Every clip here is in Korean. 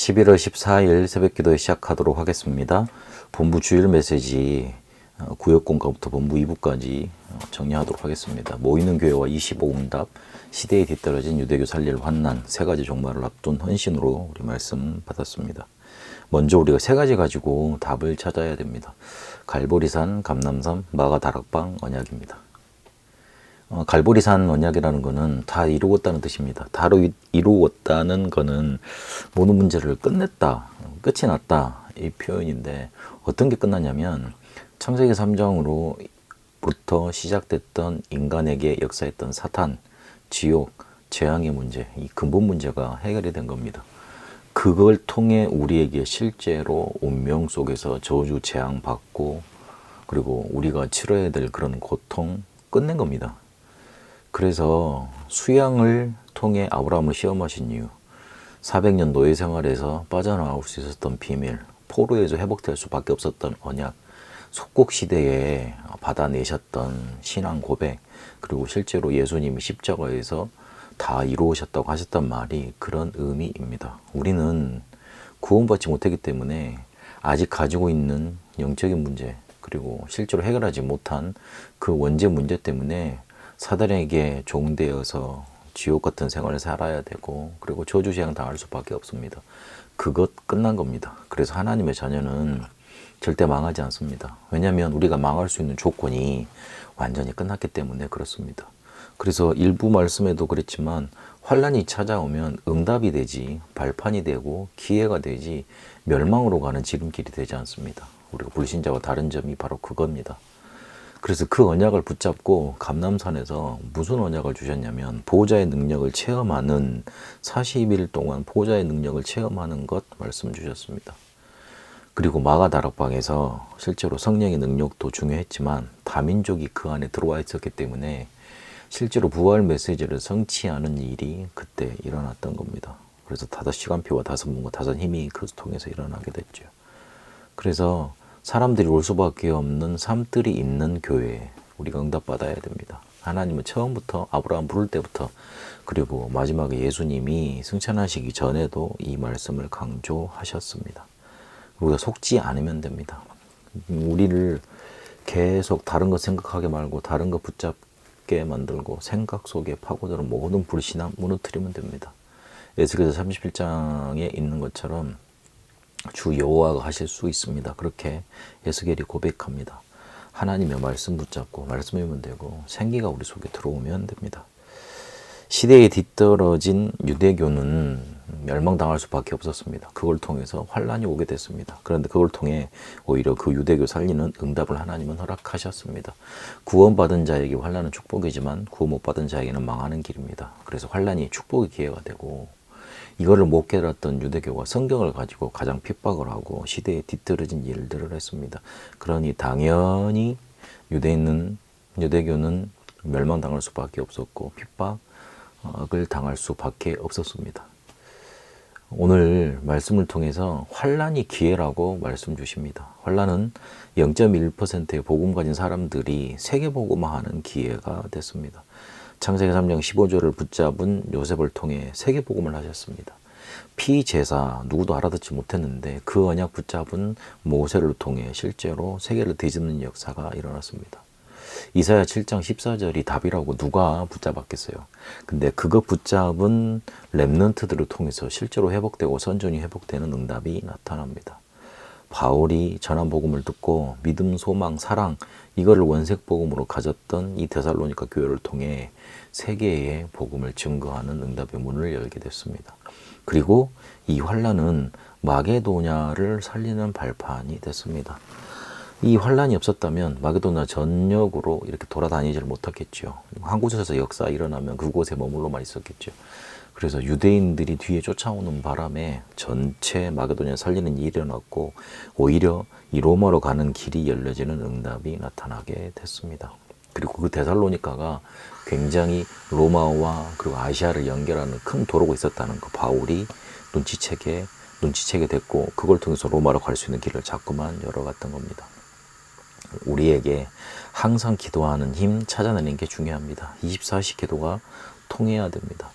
11월 14일 새벽기도 시작하도록 하겠습니다. 본부 주일 메시지 구역 공과부터 본부 2부까지 정리하도록 하겠습니다. 모이는 교회와 25응답, 시대에 뒤떨어진 유대교 살릴 환난, 세 가지 종말을 앞둔 헌신으로 우리 말씀 받았습니다. 먼저 우리가 세 가지 가지고 답을 찾아야 됩니다. 갈보리산, 감람산, 마가다락방 언약입니다. 갈보리산 언약이라는 것은 다 이루었다는 뜻입니다. 다 이루었다는 것은 모든 문제를 끝냈다, 끝이 났다 이 표현인데, 어떤 게 끝났냐면 창세기 3장으로부터 시작됐던 인간에게 역사했던 사탄, 지옥, 재앙의 문제, 이 근본 문제가 해결이 된 겁니다. 그걸 통해 우리에게 실제로 운명 속에서 저주, 재앙 받고, 그리고 우리가 치러야 될 그런 고통 끝낸 겁니다. 그래서 수양을 통해 아브라함을 시험하신 이유, 400년 노예 생활에서 빠져나올 수 있었던 비밀, 포로에서 회복될 수밖에 없었던 언약, 속국 시대에 받아내셨던 신앙 고백, 그리고 실제로 예수님이 십자가에서 다 이루으셨다고 하셨던 말이 그런 의미입니다. 우리는 구원받지 못했기 때문에 아직 가지고 있는 영적인 문제, 그리고 실제로 해결하지 못한 그 원죄 문제 때문에 사단에게 종되어서 지옥 같은 생활을 살아야 되고, 그리고 저주 재앙 당할 수밖에 없습니다. 그것 끝난 겁니다. 그래서 하나님의 자녀는 절대 망하지 않습니다. 왜냐하면 우리가 망할 수 있는 조건이 완전히 끝났기 때문에 그렇습니다. 그래서 일부 말씀에도 그랬지만 환난이 찾아오면 응답이 되지, 발판이 되고 기회가 되지 멸망으로 가는 지름길이 되지 않습니다. 우리가 불신자와 다른 점이 바로 그겁니다. 그래서 그 언약을 붙잡고 감람산에서 무슨 언약을 주셨냐면 보호자의 능력을 체험하는, 40일 동안 보호자의 능력을 체험하는 것 말씀 주셨습니다. 그리고 마가다락방에서 실제로 성령의 능력도 중요했지만 다민족이 그 안에 들어와 있었기 때문에 실제로 부활 메시지를 성취하는 일이 그때 일어났던 겁니다. 그래서 5시간표와 5문과 5힘이 그 통해서 일어나게 됐죠. 그래서 사람들이 올 수밖에 없는 삶들이 있는 교회에 우리가 응답받아야 됩니다. 하나님은 처음부터 아브라함 부를 때부터, 그리고 마지막에 예수님이 승천하시기 전에도 이 말씀을 강조하셨습니다. 우리가 속지 않으면 됩니다. 우리를 계속 다른 것 생각하게 말고 다른 것 붙잡게 만들고 생각 속에 파고드는 모든 불신앙 무너뜨리면 됩니다. 에스겔서 37장에 있는 것처럼 주 여호와가 하실 수 있습니다. 그렇게 에스겔이 고백합니다. 하나님의 말씀 붙잡고 말씀이면 되고 생기가 우리 속에 들어오면 됩니다. 시대에 뒤떨어진 유대교는 멸망당할 수밖에 없었습니다. 그걸 통해서 환란이 오게 됐습니다. 그런데 그걸 통해 오히려 그 유대교 살리는 응답을 하나님은 허락하셨습니다. 구원받은 자에게 환란은 축복이지만 구원 못 받은 자에게는 망하는 길입니다. 그래서 환란이 축복의 기회가 되고, 이거를 못 깨달았던 유대교가 성경을 가지고 가장 핍박을 하고 시대에 뒤떨어진 일들을 했습니다. 그러니 당연히 유대교는 멸망당할 수밖에 없었고 핍박을 당할 수밖에 없었습니다. 오늘 말씀을 통해서 환란이 기회라고 말씀 주십니다. 환란은 0.1%의 복음 가진 사람들이 세계복음화하는 기회가 됐습니다. 창세기 3장 15절을 붙잡은 요셉을 통해 세계복음을 하셨습니다. 피제사, 누구도 알아듣지 못했는데 그 언약 붙잡은 모세를 통해 실제로 세계를 뒤집는 역사가 일어났습니다. 이사야 7장 14절이 답이라고 누가 붙잡았겠어요. 근데 그거 붙잡은 렘넌트들을 통해서 실제로 회복되고 선전이 회복되는 응답이 나타납니다. 바울이 전한 복음을 듣고 믿음, 소망, 사랑, 이거를 원색 복음으로 가졌던 이 데살로니가 교회를 통해 세계에 복음을 증거하는 응답의 문을 열게 됐습니다. 그리고 이 환란은 마게도냐를 살리는 발판이 됐습니다. 이 환란이 없었다면 마게도냐 전역으로 이렇게 돌아다니질 못했겠죠. 한 곳에서 역사 일어나면 그곳에 머물러만 있었겠죠. 그래서 유대인들이 뒤에 쫓아오는 바람에 전체 마게도냐 살리는 일이 일어났고, 오히려 이 로마로 가는 길이 열려지는 응답이 나타나게 됐습니다. 그리고 그 데살로니가가 굉장히 로마와 그리고 아시아를 연결하는 큰 도로가 있었다는 거 바울이 눈치채게 됐고, 그걸 통해서 로마로 갈 수 있는 길을 자꾸만 열어갔던 겁니다. 우리에게 항상 기도하는 힘 찾아내는 게 중요합니다. 24시 기도가 통해야 됩니다.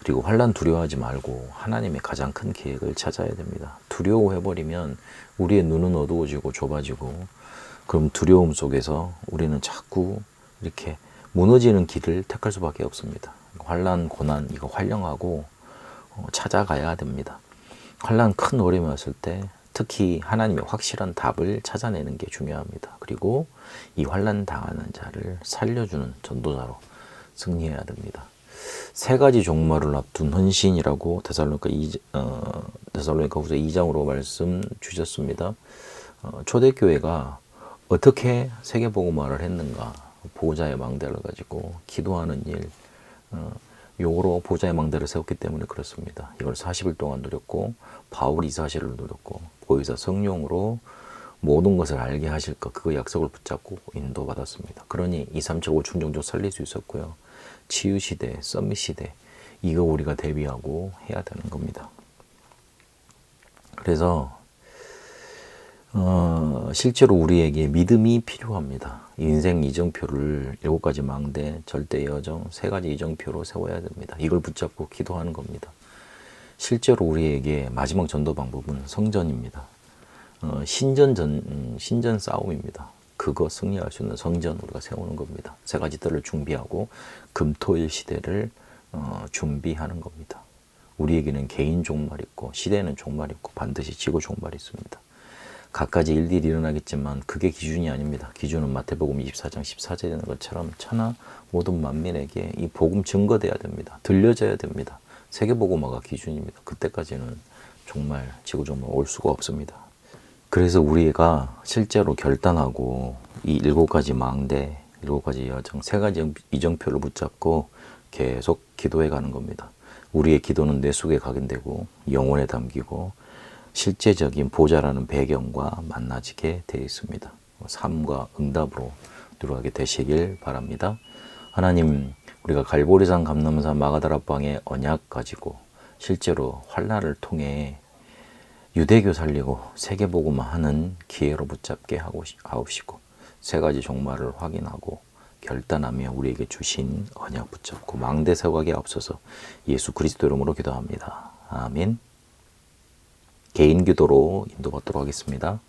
그리고 환난 두려워하지 말고 하나님의 가장 큰 계획을 찾아야 됩니다. 두려워해버리면 우리의 눈은 어두워지고 좁아지고, 그럼 두려움 속에서 우리는 자꾸 이렇게 무너지는 길을 택할 수밖에 없습니다. 환난, 고난 이거 활용하고 찾아가야 됩니다. 환난, 큰 어려움이 왔을 때 특히 하나님의 확실한 답을 찾아내는 게 중요합니다. 그리고 이 환난 당하는 자를 살려주는 전도자로 승리해야 됩니다. 세 가지 종말을 앞둔 헌신이라고 데살로니가후서 2장으로 말씀 주셨습니다. 초대교회가 어떻게 세계복음화를 했는가? 보호자의 망대를 가지고 기도하는 일, 요거로 보호자의 망대를 세웠기 때문에 그렇습니다. 이걸 40일 동안 누렸고, 바울 이사시를 누렸고, 보혜사 성령으로 모든 것을 알게 하실 것, 그 약속을 붙잡고 인도받았습니다. 그러니 237 5천 종족 살릴 수 있었고요. 치유시대, 썸밋시대, 이거 우리가 대비하고 해야 되는 겁니다. 그래서 실제로 우리에게 믿음이 필요합니다. 인생 이정표를 7가지 망대, 절대 여정, 3가지 이정표로 세워야 됩니다. 이걸 붙잡고 기도하는 겁니다. 실제로 우리에게 마지막 전도 방법은 성전입니다. 신전 싸움입니다. 그거 승리할 수 있는 성전 우리가 세우는 겁니다. 3가지 뜰을 준비하고 금토일 시대를 준비하는 겁니다. 우리에게는 개인 종말 있고 시대는 종말 있고 반드시 지구 종말이 있습니다. 각가지 일들이 일어나겠지만 그게 기준이 아닙니다. 기준은 마태복음 24장 14절에 있는 것처럼 천하 모든 만민에게 이 복음 증거돼야 됩니다. 들려져야 됩니다. 세계복음화가 기준입니다. 그때까지는 정말 지구 종말 올 수가 없습니다. 그래서 우리가 실제로 결단하고 이 7가지 망대, 7가지 여정, 3가지 이정표를 붙잡고 계속 기도해 가는 겁니다. 우리의 기도는 뇌 속에 각인되고 영혼에 담기고 실제적인 보좌라는 배경과 만나지게 되어 있습니다. 삶과 응답으로 들어가게 되시길 바랍니다. 하나님, 우리가 갈보리산, 감람산, 마가다락방의 언약 가지고 실제로 환난을 통해 유대교 살리고 세계복음화하는 기회로 붙잡게 하옵시고 3가지 종말을 확인하고 결단하며 우리에게 주신 언약 붙잡고 망대 세워가게 앞서서 예수 그리스도 이름으로 기도합니다. 아멘. 개인 기도로 인도받도록 하겠습니다.